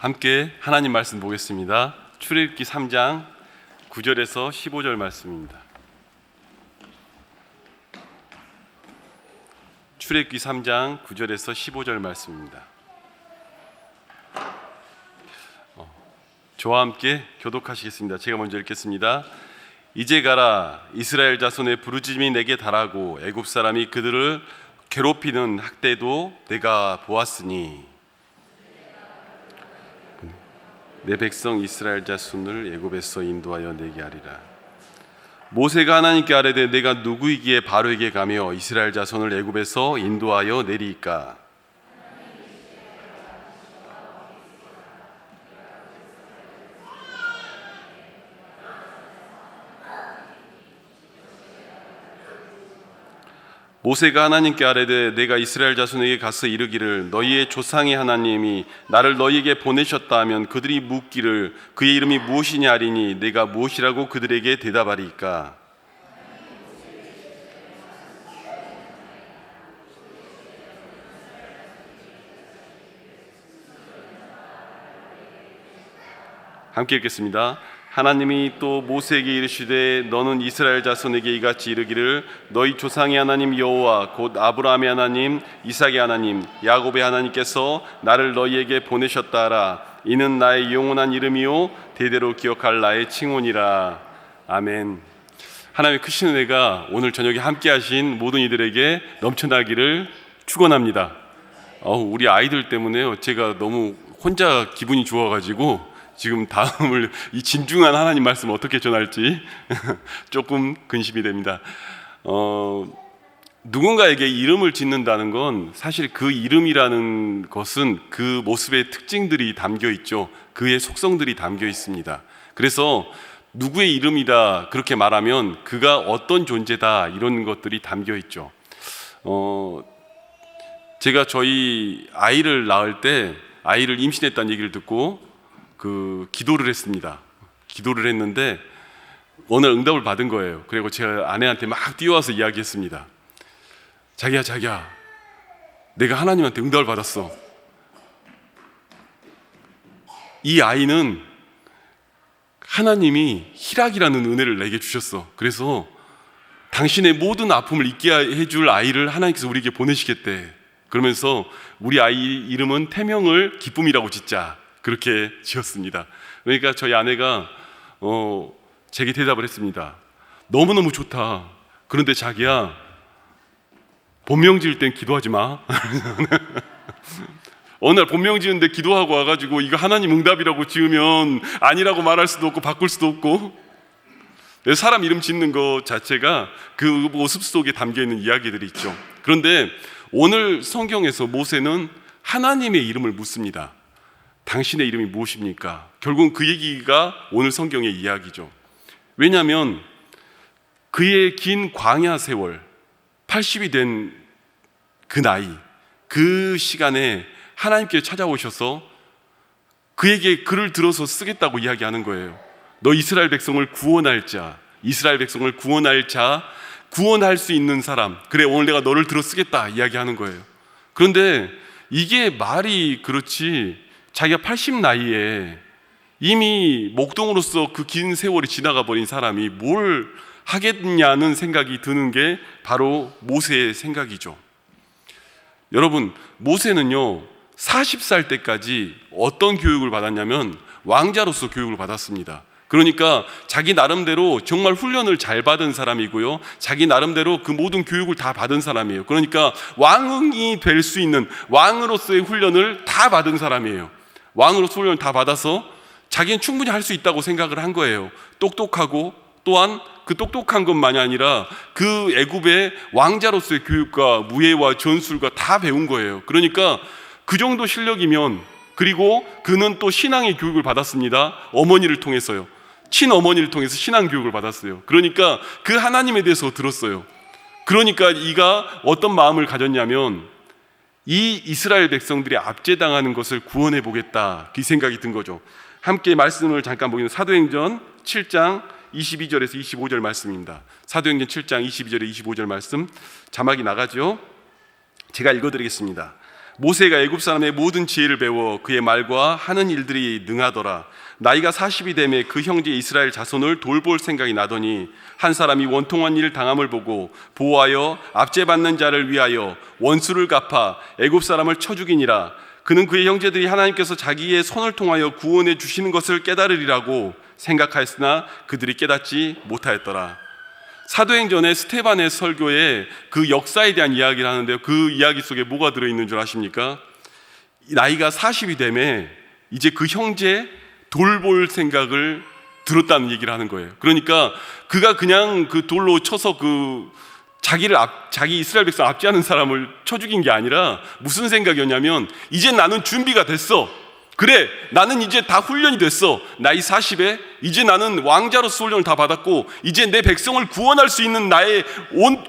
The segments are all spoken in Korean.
함께 하나님 말씀 보겠습니다. 출애굽기 3장 9절에서 15절 말씀입니다. 출애굽기 3장 9절에서 15절 말씀입니다. 저와 함께 교독하시겠습니다. 제가 먼저 읽겠습니다. 이제 가라. 이스라엘 자손의 부르짖음이 내게 달하고 애굽 사람이 그들을 괴롭히는 학대도 내가 보았으니 내 백성 이스라엘 자손을 애굽에서 인도하여 내게 하리라. 모세가 하나님께 아뢰되 내가 누구이기에 바로에게 가며 이스라엘 자손을 애굽에서 인도하여 내리이까? 모세가 하나님께 아뢰되 내가 이스라엘 자손에게 가서 이르기를 너희의 조상의 하나님이 나를 너희에게 보내셨다 하면 그들이 묻기를 그의 이름이 무엇이냐 하리니 내가 무엇이라고 그들에게 대답하리이까? 함께 읽겠습니다. 하나님이 또 모세에게 이르시되 너는 이스라엘 자손에게 이같이 이르기를 너희 조상의 하나님 여호와 곧 아브라함의 하나님 이삭의 하나님 야곱의 하나님께서 나를 너희에게 보내셨다 하라. 이는 나의 영원한 이름이요 대대로 기억할 나의 칭호니라. 아멘. 하나님의 크신 은혜가 오늘 저녁에 함께 하신 모든 이들에게 넘쳐나기를 축원합니다. 우리 아이들 때문에 제가 너무 혼자 기분이 좋아가지고 지금 다음을 이 진중한 하나님 말씀 어떻게 전할지 조금 근심이 됩니다. 누군가에게 이름을 짓는다는 건 사실 그 이름이라는 것은 그 모습의 특징들이 담겨 있죠. 그의 속성들이 담겨 있습니다. 그래서 누구의 이름이다 그렇게 말하면 그가 어떤 존재다 이런 것들이 담겨 있죠. 제가 저희 아이를 낳을 때 아이를 임신했다는 얘기를 듣고 기도를 했습니다. 기도를 했는데 어느 날 응답을 받은 거예요. 그리고 제가 아내한테 막 뛰어와서 이야기했습니다. 자기야 내가 하나님한테 응답을 받았어. 이 아이는 하나님이 희락이라는 은혜를 내게 주셨어. 그래서 당신의 모든 아픔을 잊게 해줄 아이를 하나님께서 우리에게 보내시겠대. 그러면서 우리 아이 이름은 태명을 기쁨이라고 짓자 그렇게 지었습니다. 그러니까 저희 아내가 제게 대답을 했습니다. 너무너무 좋다. 그런데 자기야 본명 지을 땐 기도하지 마. 어느 날 본명 지는데 기도하고 와가지고 이거 하나님 응답이라고 지으면 아니라고 말할 수도 없고 바꿀 수도 없고 사람 이름 짓는 것 자체가 그 모습 속에 담겨있는 이야기들이 있죠. 그런데 오늘 성경에서 모세는 하나님의 이름을 묻습니다. 당신의 이름이 무엇입니까? 결국은 그 얘기가 오늘 성경의 이야기죠. 왜냐하면 그의 긴 광야 세월 80이 된 그 나이 그 시간에 하나님께 찾아오셔서 그에게 글을 들어서 쓰겠다고 이야기하는 거예요. 너 이스라엘 백성을 구원할 자, 이스라엘 백성을 구원할 자, 구원할 수 있는 사람, 그래 오늘 내가 너를 들어 쓰겠다 이야기하는 거예요. 그런데 이게 말이 그렇지 자기가 80 나이에 이미 목동으로서 그 긴 세월이 지나가 버린 사람이 뭘 하겠냐는 생각이 드는 게 바로 모세의 생각이죠. 여러분, 모세는요 40살 때까지 어떤 교육을 받았냐면 왕자로서 교육을 받았습니다. 그러니까 자기 나름대로 정말 훈련을 잘 받은 사람이고요, 자기 나름대로 그 모든 교육을 다 받은 사람이에요. 그러니까 왕이 될 수 있는 왕으로서의 훈련을 다 받은 사람이에요. 왕으로서 훈련을 다 받아서 자기는 충분히 할 수 있다고 생각을 한 거예요. 똑똑하고 또한 그 똑똑한 것만이 아니라 그 애굽의 왕자로서의 교육과 무예와 전술과 다 배운 거예요. 그러니까 그 정도 실력이면, 그리고 그는 또 신앙의 교육을 받았습니다. 어머니를 통해서요. 친어머니를 통해서 신앙 교육을 받았어요. 그러니까 그 하나님에 대해서 들었어요. 그러니까 이가 어떤 마음을 가졌냐면 이 이스라엘 백성들이 압제당하는 것을 구원해 보겠다, 그 생각이 든 거죠. 함께 말씀을 잠깐 보기는 사도행전 7장 22절에서 25절 말씀입니다. 사도행전 7장 22절에 25절 말씀 자막이 나가죠. 제가 읽어드리겠습니다. 모세가 애굽 사람의 모든 지혜를 배워 그의 말과 하는 일들이 능하더라. 나이가 40이 되매 그 형제 이스라엘 자손을 돌볼 생각이 나더니 한 사람이 원통한 일을 당함을 보고 보호하여 압제받는 자를 위하여 원수를 갚아 애굽 사람을 쳐 죽이니라. 그는 그의 형제들이 하나님께서 자기의 손을 통하여 구원해 주시는 것을 깨달으리라고 생각하였으나 그들이 깨닫지 못하였더라. 사도행전의 스테반의 설교에 그 역사에 대한 이야기를 하는데요, 그 이야기 속에 뭐가 들어있는 줄 아십니까? 나이가 40이 되매 이제 그 형제 돌볼 생각을 들었다는 얘기를 하는 거예요. 그러니까 그가 그냥 그 돌로 쳐서 자기 이스라엘 백성 압제하는 사람을 쳐 죽인 게 아니라 무슨 생각이었냐면, 이제 나는 준비가 됐어. 그래, 나는 이제 다 훈련이 됐어. 나이 40에 이제 나는 왕자로서 훈련을 다 받았고 이제 내 백성을 구원할 수 있는 나의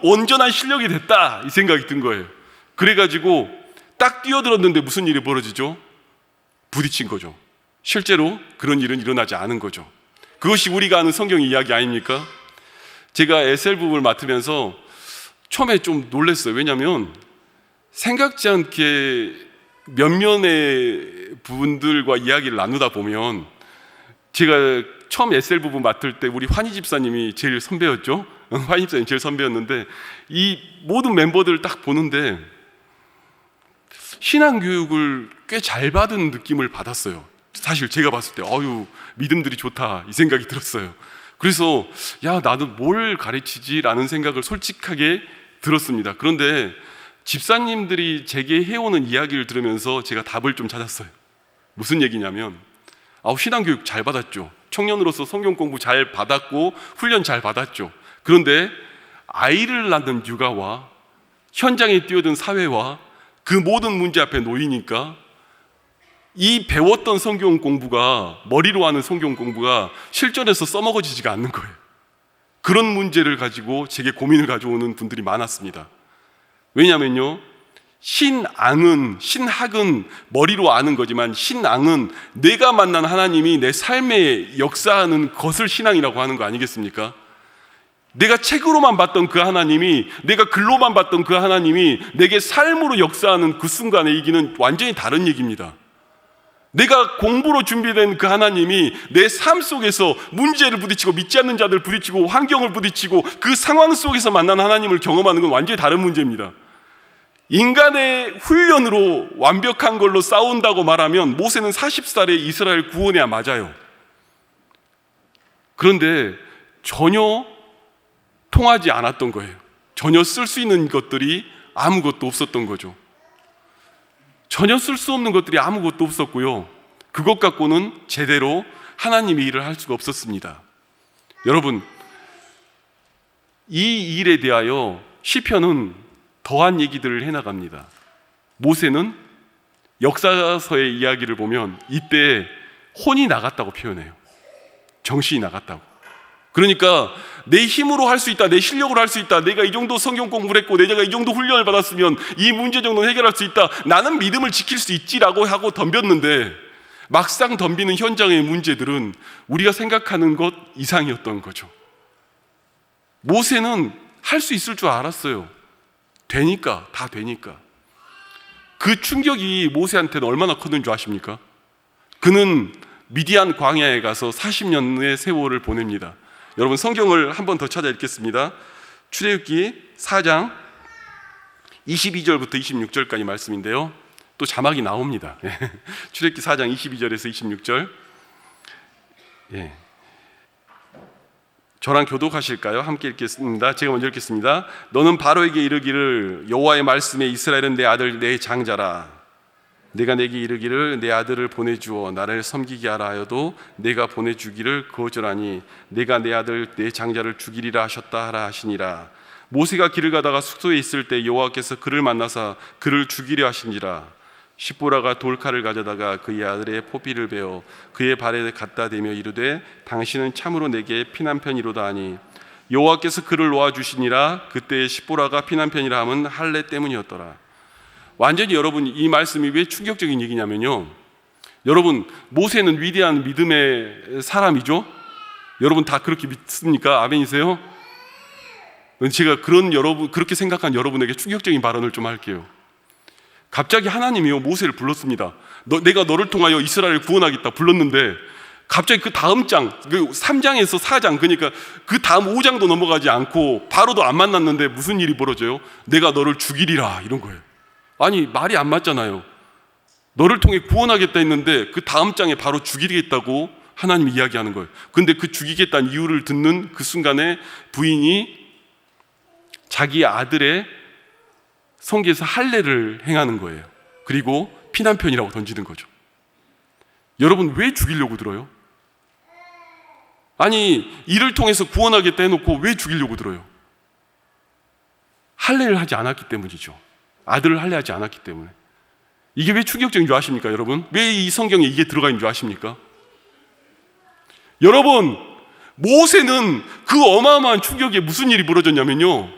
온전한 실력이 됐다, 이 생각이 든 거예요. 그래가지고 딱 뛰어들었는데 무슨 일이 벌어지죠? 부딪힌 거죠. 실제로 그런 일은 일어나지 않은 거죠. 그것이 우리가 아는 성경 이야기 아닙니까? 제가 SL 부분을 맡으면서 처음에 좀 놀랐어요. 왜냐하면 생각지 않게 몇몇의 분들과 이야기를 나누다 보면, 제가 처음 SL 부분 맡을 때 우리 환희 집사님이 제일 선배였죠. 환희 집사님이 제일 선배였는데 이 모든 멤버들을 딱 보는데 신앙교육을 꽤 잘 받은 느낌을 받았어요. 사실 제가 봤을 때 믿음들이 좋다, 이 생각이 들었어요. 그래서 나는 뭘 가르치지라는 생각을 솔직하게 들었습니다. 그런데 집사님들이 제게 해오는 이야기를 들으면서 제가 답을 좀 찾았어요. 무슨 얘기냐면, 신앙교육 잘 받았죠. 청년으로서 성경 공부 잘 받았고 훈련 잘 받았죠. 그런데 아이를 낳는 육아와 현장에 뛰어든 사회와 그 모든 문제 앞에 놓이니까 이 배웠던 성경 공부가, 머리로 하는 성경 공부가 실전에서 써먹어지지가 않는 거예요. 그런 문제를 가지고 제게 고민을 가져오는 분들이 많았습니다. 왜냐면요, 신학은 머리로 아는 거지만 신앙은 내가 만난 하나님이 내 삶에 역사하는 것을 신앙이라고 하는 거 아니겠습니까? 내가 책으로만 봤던 그 하나님이, 내가 글로만 봤던 그 하나님이 내게 삶으로 역사하는 그 순간의 얘기는 완전히 다른 얘기입니다. 내가 공부로 준비된 그 하나님이 내 삶 속에서 문제를 부딪히고 믿지 않는 자들을 부딪히고 환경을 부딪히고 그 상황 속에서 만난 하나님을 경험하는 건 완전히 다른 문제입니다. 인간의 훈련으로 완벽한 걸로 싸운다고 말하면 모세는 40살에 이스라엘 구원해야 맞아요. 그런데 전혀 통하지 않았던 거예요. 전혀 쓸 수 있는 것들이 아무것도 없었던 거죠. 전혀 쓸 수 없는 것들이 아무것도 없었고요, 그것 갖고는 제대로 하나님의 일을 할 수가 없었습니다. 여러분, 이 일에 대하여 시편은 더한 얘기들을 해나갑니다. 모세는 역사서의 이야기를 보면 이때 혼이 나갔다고 표현해요. 정신이 나갔다고. 그러니까 내 힘으로 할 수 있다, 내 실력으로 할 수 있다, 내가 이 정도 성경 공부를 했고 내가 이 정도 훈련을 받았으면 이 문제 정도는 해결할 수 있다, 나는 믿음을 지킬 수 있지라고 하고 덤볐는데, 막상 덤비는 현장의 문제들은 우리가 생각하는 것 이상이었던 거죠. 모세는 할 수 있을 줄 알았어요. 다 되니까. 그 충격이 모세한테는 얼마나 컸는 줄 아십니까? 그는 미디안 광야에 가서 40년의 세월을 보냅니다. 여러분, 성경을 한 번 더 찾아 읽겠습니다. 출애굽기 4장 22절부터 26절까지 말씀인데요, 또 자막이 나옵니다. 출애굽기 4장 22절에서 26절. 저랑 교독하실까요? 함께 읽겠습니다. 제가 먼저 읽겠습니다. 너는 바로에게 이르기를, 여호와의 말씀에 이스라엘은 내 아들 내 장자라. 내가 내게 이르기를 내 아들을 보내주어 나를 섬기게 하라 하여도 내가 보내주기를 거절하니 내가 내 아들 내 장자를 죽이리라 하셨다 하라 하시니라. 모세가 길을 가다가 숙소에 있을 때 여호와께서 그를 만나사 그를 죽이려 하신지라. 십보라가 돌칼을 가져다가 그의 아들의 포피를 베어 그의 발에 갖다 대며 이르되 당신은 참으로 내게 피난편이로다 하니 여호와께서 그를 놓아주시니라. 그때 십보라가 피난편이라 함은 할례 때문이었더라. 완전히 여러분, 이 말씀이 왜 충격적인 얘기냐면요, 여러분, 모세는 위대한 믿음의 사람이죠. 여러분 다 그렇게 믿습니까? 아멘이세요? 제가 그렇게 생각한 여러분에게 충격적인 발언을 좀 할게요. 갑자기 하나님이요 모세를 불렀습니다. 내가 너를 통하여 이스라엘을 구원하겠다 불렀는데 갑자기 그 다음 장, 그 3장에서 4장, 그러니까 그 다음 5장도 넘어가지 않고 바로도 안 만났는데 무슨 일이 벌어져요? 내가 너를 죽이리라 이런 거예요. 아니 말이 안 맞잖아요. 너를 통해 구원하겠다 했는데 그 다음 장에 바로 죽이겠다고 하나님이 이야기하는 거예요. 근데 그 죽이겠다는 이유를 듣는 그 순간에 부인이 자기 아들의 성기에서 할례를 행하는 거예요. 그리고 피난편이라고 던지는 거죠. 여러분 왜 죽이려고 들어요? 아니 이를 통해서 구원하겠다 해놓고 왜 죽이려고 들어요? 할례를 하지 않았기 때문이죠. 아들을 할례하지 않았기 때문에. 이게 왜 충격적인 줄 아십니까 여러분? 왜 이 성경에 이게 들어가 있는 줄 아십니까? 여러분 모세는 그 어마어마한 충격에 무슨 일이 벌어졌냐면요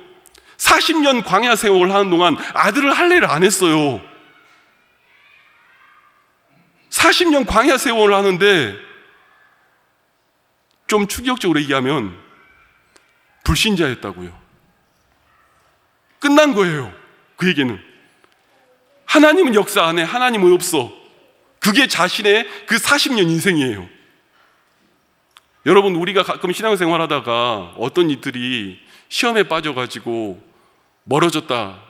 40년 광야 생활을 하는 동안 아들을 할례를 안 했어요. 40년 광야 생활을 하는데 좀 충격적으로 얘기하면 불신자였다고요. 끝난 거예요. 그 얘기는 하나님은 역사 안 해. 하나님은 없어. 그게 자신의 그 40년 인생이에요. 여러분 우리가 가끔 신앙생활 하다가 어떤 이들이 시험에 빠져가지고 멀어졌다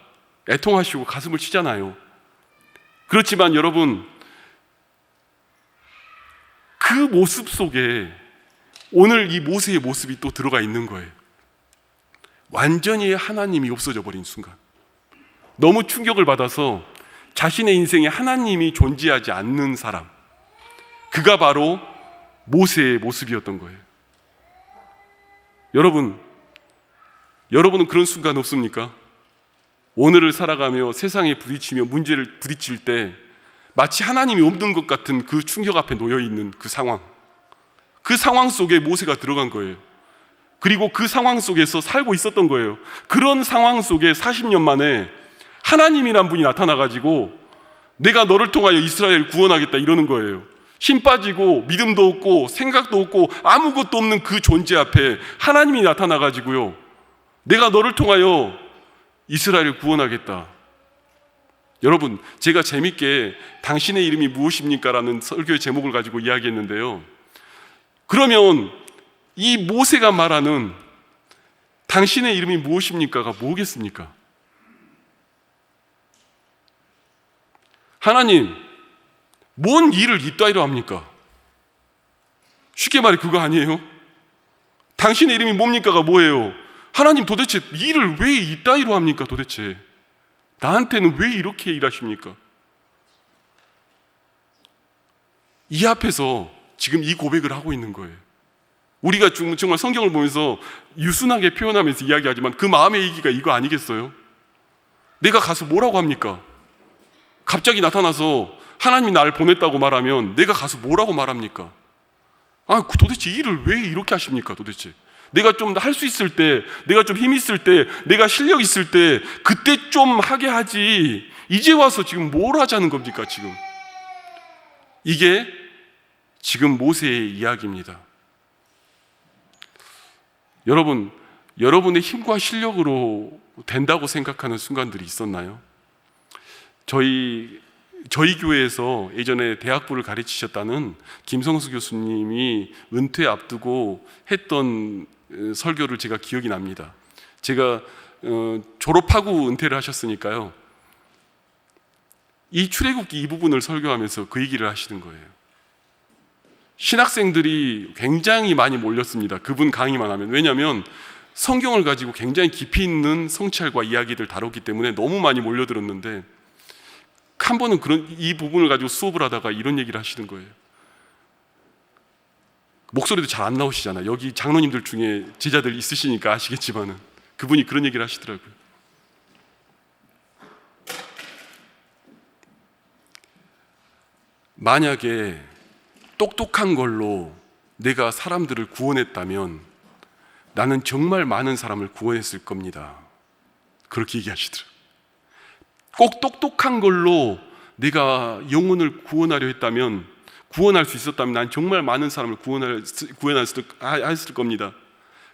애통하시고 가슴을 치잖아요. 그렇지만 여러분 그 모습 속에 오늘 이 모세의 모습이 또 들어가 있는 거예요. 완전히 하나님이 없어져 버린 순간 너무 충격을 받아서 자신의 인생에 하나님이 존재하지 않는 사람, 그가 바로 모세의 모습이었던 거예요. 여러분은 그런 순간 없습니까? 오늘을 살아가며 세상에 부딪히며 문제를 부딪힐 때 마치 하나님이 없는 것 같은 그 충격 앞에 놓여있는 그 상황 속에 모세가 들어간 거예요. 그리고 그 상황 속에서 살고 있었던 거예요. 그런 상황 속에 40년 만에 하나님이란 분이 나타나가지고 내가 너를 통하여 이스라엘을 구원하겠다 이러는 거예요. 힘 빠지고 믿음도 없고 생각도 없고 아무것도 없는 그 존재 앞에 하나님이 나타나가지고요 내가 너를 통하여 이스라엘을 구원하겠다. 여러분 제가 재밌게 당신의 이름이 무엇입니까? 라는 설교의 제목을 가지고 이야기했는데요, 그러면 이 모세가 말하는 당신의 이름이 무엇입니까가 뭐겠습니까? 하나님 뭔 일을 이따위로 합니까? 쉽게 말해 그거 아니에요? 당신의 이름이 뭡니까가 뭐예요? 하나님 도대체 일을 왜 이따위로 합니까? 도대체 나한테는 왜 이렇게 일하십니까? 이 앞에서 지금 이 고백을 하고 있는 거예요. 우리가 정말 성경을 보면서 유순하게 표현하면서 이야기하지만 그 마음의 얘기가 이거 아니겠어요? 내가 가서 뭐라고 합니까? 갑자기 나타나서 하나님이 나를 보냈다고 말하면 내가 가서 뭐라고 말합니까? 도대체 일을 왜 이렇게 하십니까? 도대체 내가 좀 할 수 있을 때, 내가 좀 힘 있을 때, 내가 실력 있을 때 그때 좀 하게 하지 이제 와서 지금 뭘 하자는 겁니까? 지금 이게 지금 모세의 이야기입니다. 여러분, 여러분의 힘과 실력으로 된다고 생각하는 순간들이 있었나요? 저희 교회에서 예전에 대학부를 가르치셨다는 김성수 교수님이 은퇴 앞두고 했던 설교를 제가 기억이 납니다. 제가 졸업하고 은퇴를 하셨으니까요, 이 출애굽기 이 부분을 설교하면서 그 얘기를 하시는 거예요. 신학생들이 굉장히 많이 몰렸습니다. 그분 강의만 하면. 왜냐하면 성경을 가지고 굉장히 깊이 있는 성찰과 이야기들 다뤘기 때문에 너무 많이 몰려들었는데 한 번은 이 부분을 가지고 수업을 하다가 이런 얘기를 하시는 거예요. 목소리도 잘 안 나오시잖아요. 여기 장로님들 중에 제자들 있으시니까 아시겠지만은 그분이 그런 얘기를 하시더라고요. 만약에 똑똑한 걸로 내가 사람들을 구원했다면 나는 정말 많은 사람을 구원했을 겁니다. 그렇게 얘기하시더라고요. 꼭 똑똑한 걸로 내가 영혼을 구원하려 했다면, 구원할 수 있었다면 난 정말 많은 사람을 구원했을 겁니다.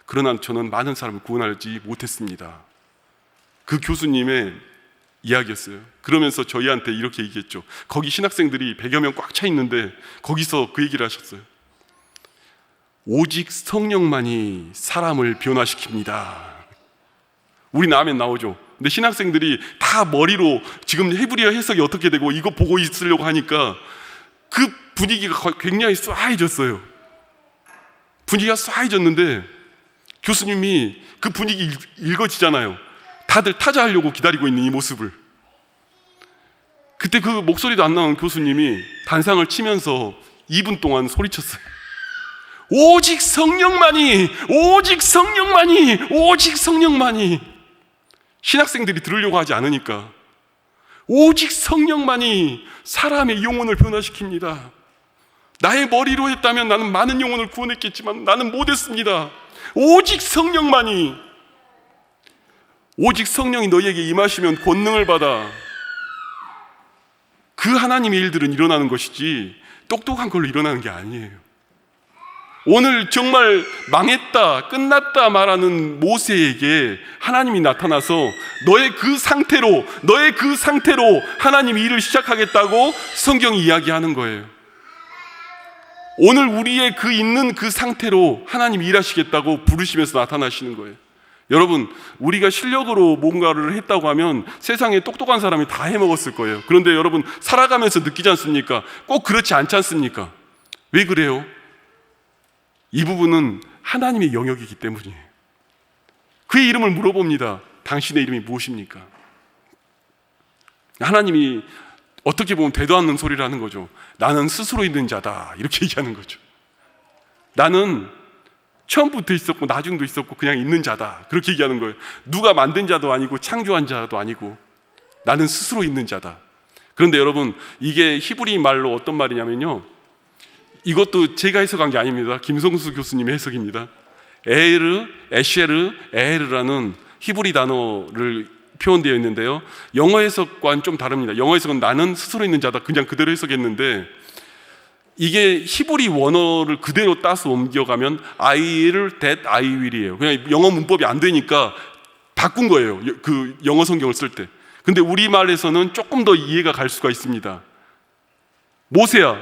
그러나 저는 많은 사람을 구원하지 못했습니다. 그 교수님의 이야기였어요. 그러면서 저희한테 이렇게 얘기했죠. 거기 신학생들이 100여 명 꽉 차 있는데 거기서 그 얘기를 하셨어요. 오직 성령만이 사람을 변화시킵니다. 우리 나면 나오죠. 근데 신학생들이 다 머리로 지금 히브리어 해석이 어떻게 되고 이거 보고 있으려고 하니까 그 분위기가 굉장히 쏴해졌어요. 분위기가 쏴해졌는데 교수님이 그 분위기 읽어지잖아요. 다들 타자하려고 기다리고 있는 이 모습을. 그때 그 목소리도 안 나온 교수님이 단상을 치면서 2분 동안 소리쳤어요. 오직 성령만이, 오직 성령만이, 오직 성령만이. 신학생들이 들으려고 하지 않으니까 오직 성령만이 사람의 영혼을 변화시킵니다. 나의 머리로 했다면 나는 많은 영혼을 구원했겠지만 나는 못했습니다. 오직 성령만이. 오직 성령이 너희에게 임하시면 권능을 받아. 그 하나님의 일들은 일어나는 것이지 똑똑한 걸로 일어나는 게 아니에요. 오늘 정말 망했다, 끝났다 말하는 모세에게 하나님이 나타나서 너의 그 상태로 하나님이 일을 시작하겠다고 성경이 이야기하는 거예요. 오늘 우리의 그 있는 그 상태로 하나님이 일하시겠다고 부르시면서 나타나시는 거예요. 여러분, 우리가 실력으로 뭔가를 했다고 하면 세상에 똑똑한 사람이 다 해먹었을 거예요. 그런데 여러분, 살아가면서 느끼지 않습니까? 꼭 그렇지 않지 않습니까? 왜 그래요? 이 부분은 하나님의 영역이기 때문이에요. 그의 이름을 물어봅니다. 당신의 이름이 무엇입니까? 하나님이 어떻게 보면 되도 않는 소리를 하는 거죠. 나는 스스로 있는 자다, 이렇게 얘기하는 거죠. 나는 처음부터 있었고 나중도 있었고 그냥 있는 자다, 그렇게 얘기하는 거예요. 누가 만든 자도 아니고 창조한 자도 아니고 나는 스스로 있는 자다. 그런데 여러분, 이게 히브리 말로 어떤 말이냐면요, 이것도 제가 해석한 게 아닙니다. 김성수 교수님의 해석입니다. 에헤르라는 히브리 단어를 표현되어 있는데요, 영어 해석과는 좀 다릅니다. 영어 해석은 나는 스스로 있는 자다, 그냥 그대로 해석했는데, 이게 히브리 원어를 그대로 따서 옮겨가면 I'll, that I will이에요. 그냥 영어 문법이 안 되니까 바꾼 거예요, 그 영어 성경을 쓸 때. 근데 우리말에서는 조금 더 이해가 갈 수가 있습니다. 모세야,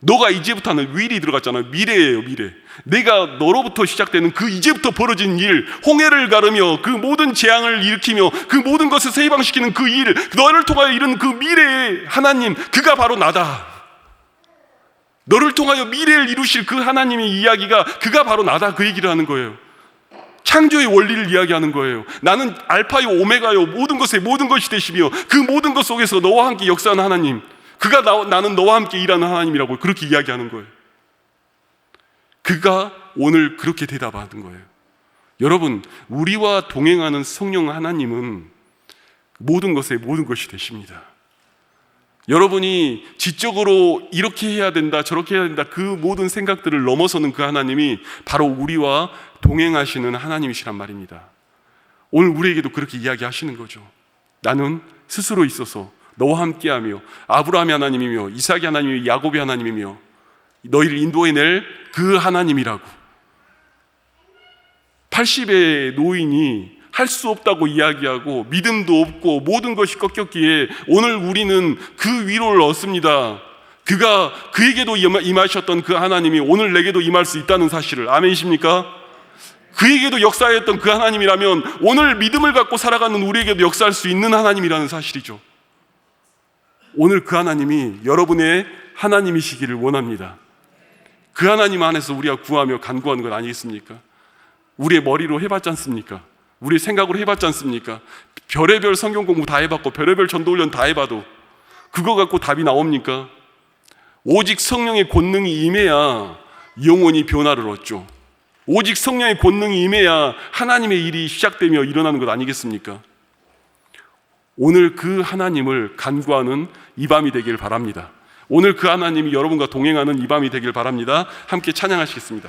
너가 이제부터는 will이 들어갔잖아요. 미래예요, 미래. 내가 너로부터 시작되는 그 이제부터 벌어진 일, 홍해를 가르며 그 모든 재앙을 일으키며 그 모든 것을 세방시키는 그 일, 너를 통하여 이룬 그 미래의 하나님, 그가 바로 나다. 너를 통하여 미래를 이루실 그 하나님의 이야기가 그가 바로 나다, 그 얘기를 하는 거예요. 창조의 원리를 이야기하는 거예요. 나는 알파요 오메가요, 모든 것의 모든 것이 되시며 그 모든 것 속에서 너와 함께 역사하는 하나님, 그가 나는 너와 함께 일하는 하나님이라고 그렇게 이야기하는 거예요. 그가 오늘 그렇게 대답하는 거예요. 여러분, 우리와 동행하는 성령 하나님은 모든 것의 모든 것이 되십니다. 여러분이 지적으로 이렇게 해야 된다, 저렇게 해야 된다, 그 모든 생각들을 넘어서는 그 하나님이 바로 우리와 동행하시는 하나님이시란 말입니다. 오늘 우리에게도 그렇게 이야기하시는 거죠. 나는 스스로 있어서 너와 함께하며 아브라함의 하나님이며 이삭의 하나님이며 야곱의 하나님이며 너희를 인도해낼 그 하나님이라고. 80의 노인이 할 수 없다고 이야기하고 믿음도 없고 모든 것이 꺾였기에 오늘 우리는 그 위로를 얻습니다. 그에게도 임하셨던 그 하나님이 오늘 내게도 임할 수 있다는 사실을. 아멘이십니까? 그에게도 역사했던 그 하나님이라면 오늘 믿음을 갖고 살아가는 우리에게도 역사할 수 있는 하나님이라는 사실이죠. 오늘 그 하나님이 여러분의 하나님이시기를 원합니다. 그 하나님 안에서 우리가 구하며 간구하는 것 아니겠습니까? 우리의 머리로 해봤지 않습니까? 우리의 생각으로 해봤지 않습니까? 별의별 성경 공부 다 해봤고 별의별 전도훈련 다 해봐도 그거 갖고 답이 나옵니까? 오직 성령의 권능이 임해야 영혼이 변화를 얻죠. 오직 성령의 권능이 임해야 하나님의 일이 시작되며 일어나는 것 아니겠습니까? 오늘 그 하나님을 간구하는 이 밤이 되길 바랍니다. 오늘 그 하나님이 여러분과 동행하는 이 밤이 되길 바랍니다. 함께 찬양하시겠습니다.